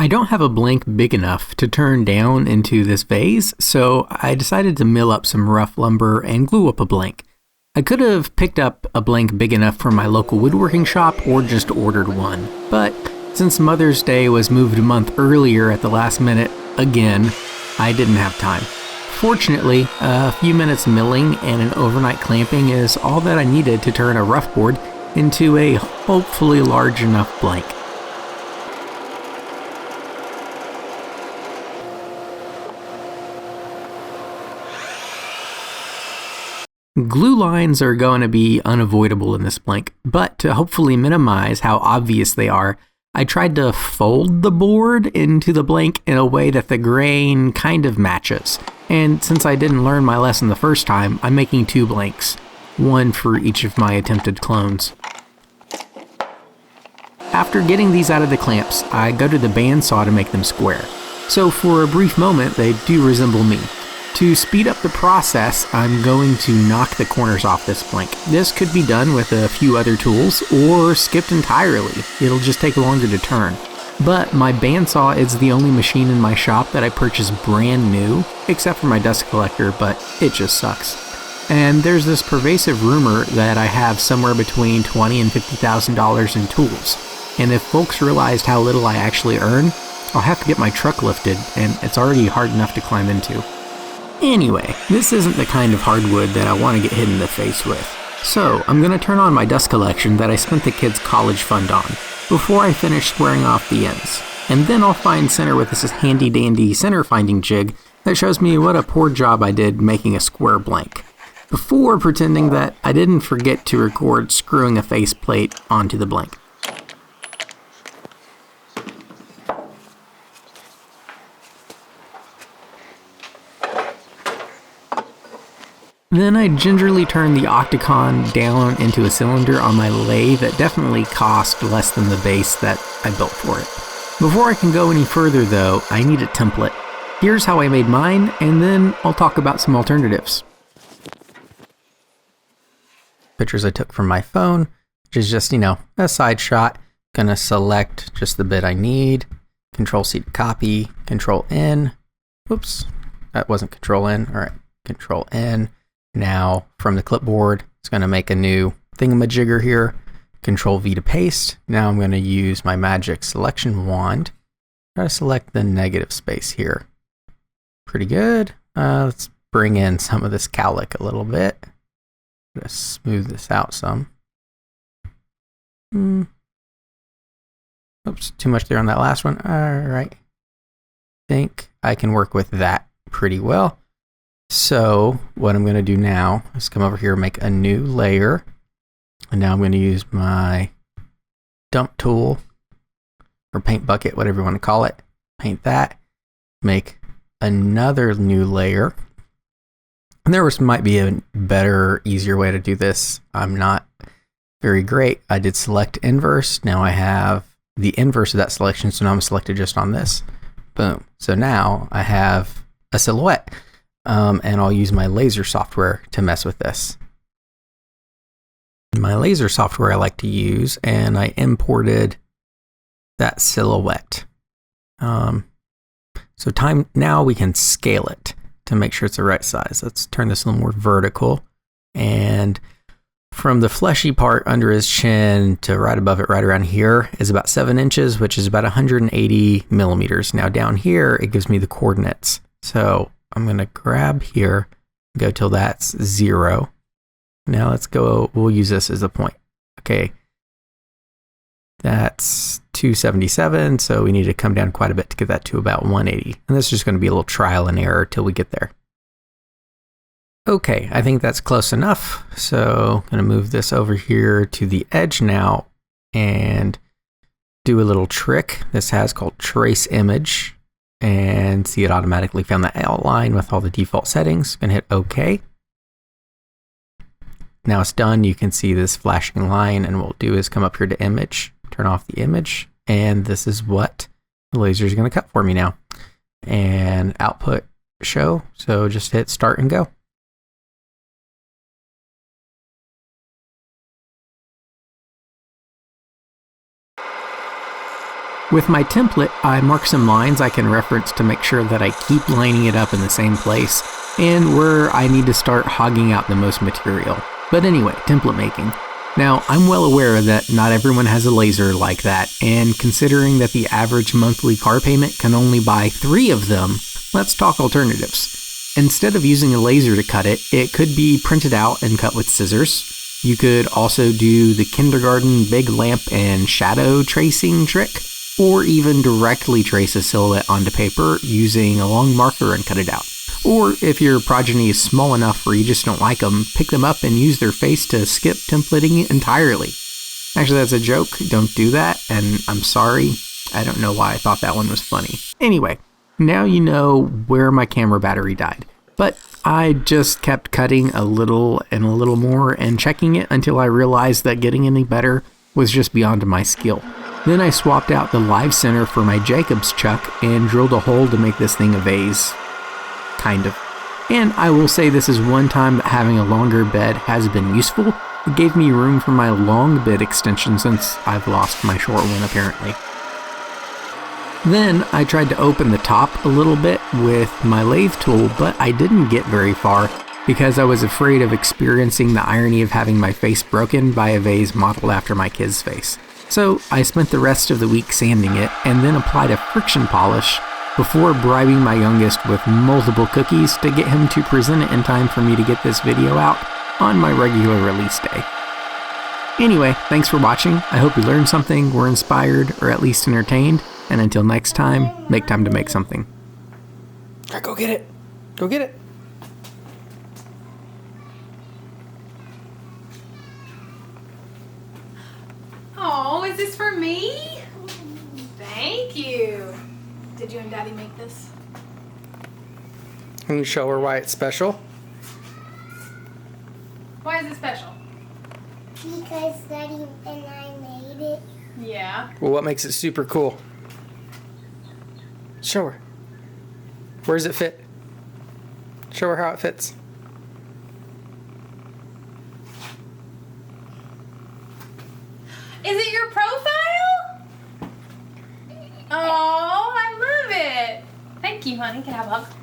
I don't have a blank big enough to turn down into this vase, so I decided to mill up some rough lumber and glue up a blank. I could have picked up a blank big enough from my local woodworking shop or just ordered one, but since Mother's Day was moved a month earlier at the last minute again, I didn't have time. Fortunately, a few minutes milling and an overnight clamping is all that I needed to turn a rough board into a hopefully large enough blank. Glue lines are going to be unavoidable in this blank, but to hopefully minimize how obvious they are, I tried to fold the board into the blank in a way that the grain kind of matches. And since I didn't learn my lesson the first time, I'm making 2 blanks, one for each of my attempted clones. After getting these out of the clamps, I go to the bandsaw to make them square. So for a brief moment, they do resemble me. To speed up the process, I'm going to knock the corners off this blank. This could be done with a few other tools or skipped entirely. It'll just take longer to turn. But my bandsaw is the only machine in my shop that I purchased brand new, except for my dust collector, but it just sucks. And there's this pervasive rumor that I have somewhere between $20,000 and $50,000 in tools. And if folks realized how little I actually earn, I'll have to get my truck lifted, and it's already hard enough to climb into. Anyway, this isn't the kind of hardwood that I want to get hit in the face with. So, I'm going to turn on my dust collection that I spent the kids' college fund on, before I finish squaring off the ends. And then I'll find center with this handy dandy center finding jig that shows me what a poor job I did making a square blank, before pretending that I didn't forget to record screwing a faceplate onto the blank. Then I gingerly turned the octagon down into a cylinder on my lathe that definitely cost less than the base that I built for it. Before I can go any further though, I need a template. Here's how I made mine, and then I'll talk about some alternatives. Pictures I took from my phone, which is just, a side shot. Gonna select just the bit I need. Control-C to copy, Control-N. Whoops, that wasn't Control-N. All right, Control-N. Now, from the clipboard, it's going to make a new thingamajigger here. Control-V to paste. Now I'm going to use my magic selection wand. Try to select the negative space here. Pretty good. Let's bring in some of this cowlick a little bit. Let's smooth this out some. Oops, too much there on that last one. All right. Think I can work with that pretty well. So what I'm going to do now is come over here and make a new layer. And now I'm going to use my dump tool or paint bucket, whatever you want to call it. Paint that. Make another new layer. And there might be a better, easier way to do this. I'm not very great. I did select inverse. Now I have the inverse of that selection. So now I'm selected just on this. Boom. So now I have a silhouette. And I'll use my laser software to mess with this. My laser software I like to use, and I imported that silhouette. So now we can scale it to make sure it's the right size. Let's turn this a little more vertical. And from the fleshy part under his chin to right above it, right around here, is about 7 inches, which is about 180 millimeters. Now down here, it gives me the coordinates. So I'm going to grab here, go till that's 0. Now let's go, we'll use this as a point. Okay, that's 277, so we need to come down quite a bit to get that to about 180. And this is just going to be a little trial and error till we get there. Okay, I think that's close enough. So I'm going to move this over here to the edge now and do a little trick this has called trace image. And see, it automatically found the outline with all the default settings. Gonna hit OK. Now it's done. You can see this flashing line, and what we'll do is come up here to image, turn off the image, and this is what the laser is gonna cut for me now. And output show. So just hit start and go. With my template, I mark some lines I can reference to make sure that I keep lining it up in the same place, and where I need to start hogging out the most material. But anyway, template making. Now, I'm well aware that not everyone has a laser like that, and considering that the average monthly car payment can only buy 3 of them, let's talk alternatives. Instead of using a laser to cut it, it could be printed out and cut with scissors. You could also do the kindergarten big lamp and shadow tracing trick, or even directly trace a silhouette onto paper using a long marker and cut it out. Or if your progeny is small enough where you just don't like them, pick them up and use their face to skip templating entirely. Actually, that's a joke. Don't do that, and I'm sorry. I don't know why I thought that one was funny. Anyway, now you know where my camera battery died. But I just kept cutting a little and a little more and checking it until I realized that getting any better was just beyond my skill. Then I swapped out the live center for my Jacob's chuck and drilled a hole to make this thing a vase. Kind of. And I will say this is one time that having a longer bed has been useful. It gave me room for my long bed extension since I've lost my short one apparently. Then I tried to open the top a little bit with my lathe tool, but I didn't get very far because I was afraid of experiencing the irony of having my face broken by a vase modeled after my kid's face. So I spent the rest of the week sanding it and then applied a friction polish before bribing my youngest with multiple cookies to get him to present it in time for me to get this video out on my regular release day. Anyway, thanks for watching. I hope you learned something, were inspired, or at least entertained. And until next time, make time to make something. All right, go get it. Go get it. Oh, is this for me? Thank you. Did you and Daddy make this? Can you show her why it's special? Why is it special? Because Daddy and I made it. Yeah. Well, what makes it super cool? Show her. Where does it fit? Show her how it fits. Is it your profile? Oh, I love it. Thank you, honey. Can I have a hug?